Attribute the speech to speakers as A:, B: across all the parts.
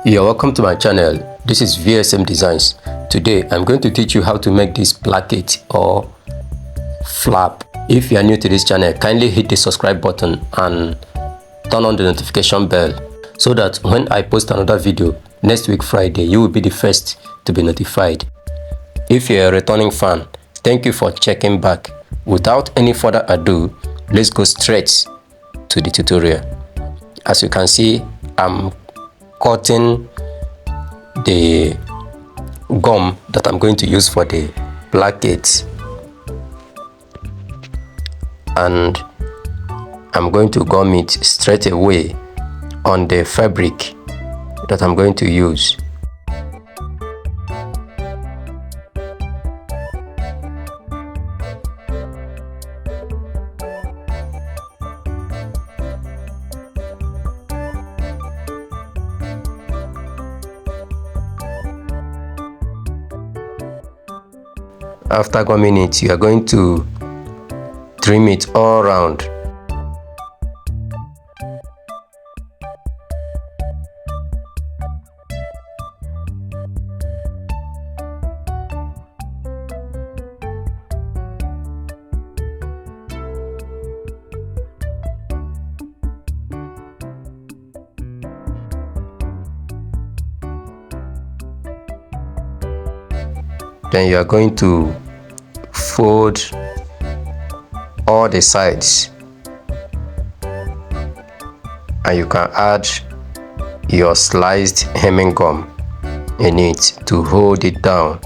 A: You're welcome to my channel. This is VsmDesigns. Today I'm going to teach you how to make this placket or flap. If you are new to this channel, kindly hit the subscribe button and turn on the notification bell so that when I post another video next week Friday, you will be the first to be notified. If you're a returning fan, thank you for checking back. Without any further ado, let's go straight to the tutorial. As you can see, I'm cutting the gum that I'm going to use for the placket, and I'm going to gum it straight away on the fabric that I'm going to use. After gumming it, you are going to trim it all around. Then you are going to fold all the sides, and you can add your sliced hemming gum in it to hold it down.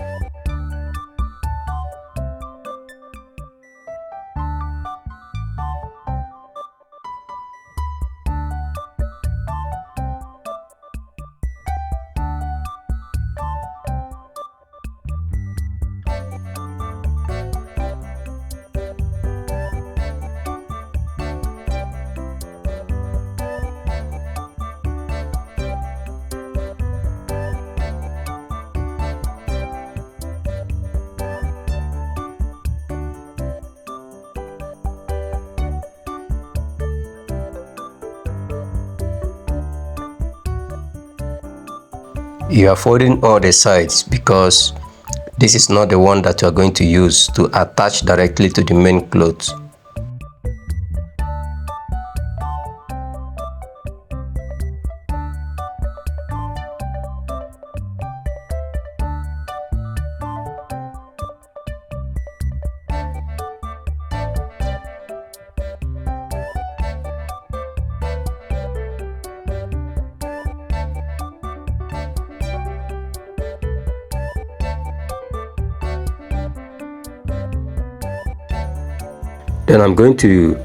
A: You are folding all the sides because this is not the one that you are going to use to attach directly to the main cloth. Then I'm going to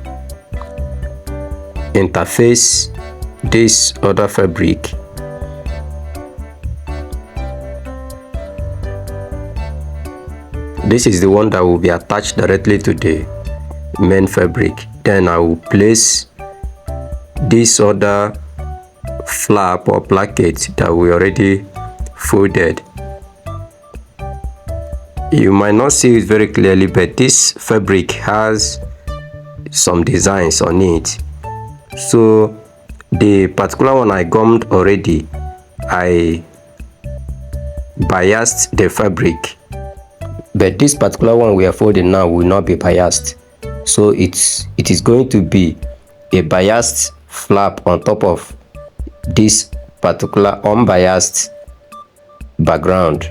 A: interface this other fabric this is the one that will be attached directly to the main fabric. Then I will place this other flap or placket that we already folded. You might not see it very clearly, but this fabric has some designs on it. So the particular one I gummed already, I biased the fabric, but this particular one we are folding now will not be biased. So it is going to be a biased flap on top of this particular unbiased background,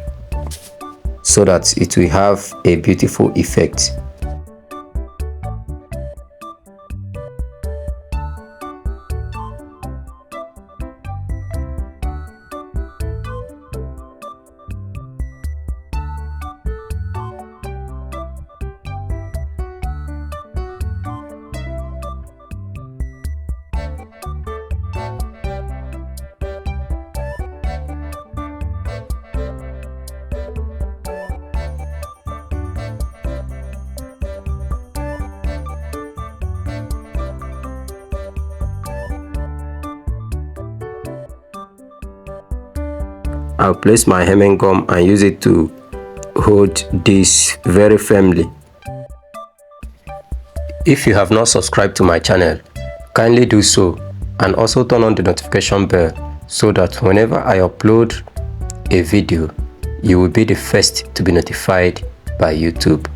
A: so that it will have a beautiful effect. I'll place my hemming gum and use it to hold this very firmly. If you have not subscribed to my channel, kindly do so and also turn on the notification bell so that whenever I upload a video, you will be the first to be notified by YouTube.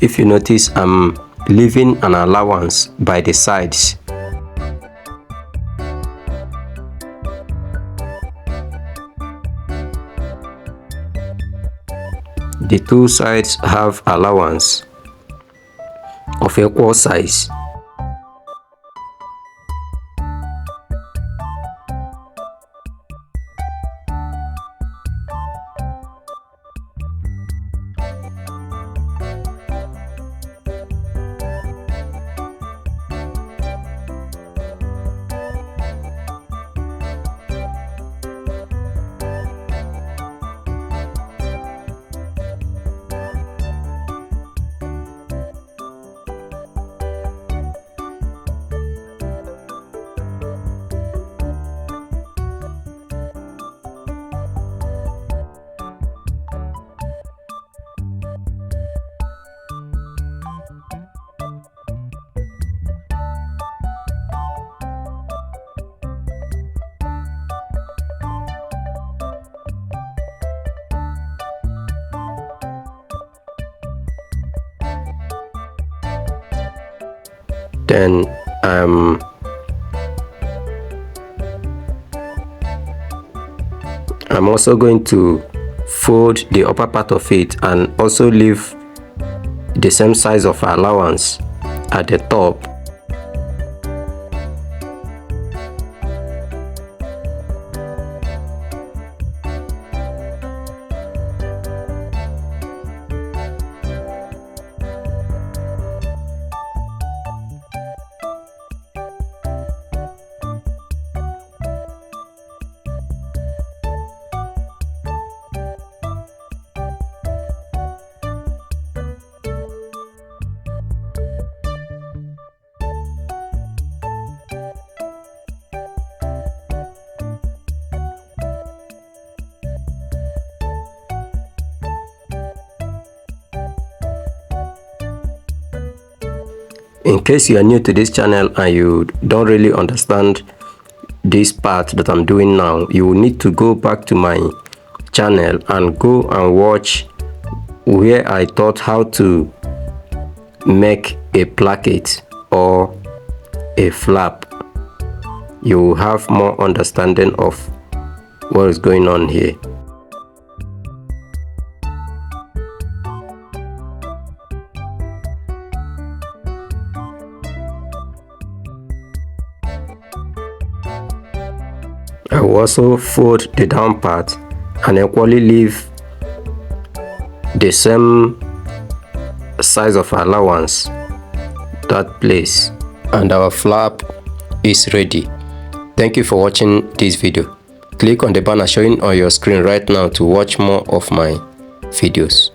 A: If you notice, I'm leaving an allowance by the sides. The two sides have allowance of equal size. Then I'm also going to fold the upper part of it and also leave the same size of allowance at the top. In case you are new to this channel and you don't really understand this part that I'm doing now, you will need to go back to my channel and go and watch where I taught how to make a placket or a flap. You will have more understanding of what is going on here. I will also fold the down part and equally leave the same size of allowance that place, and our flap is ready. Thank you for watching this video. Click on the banner showing on your screen right now to watch more of my videos.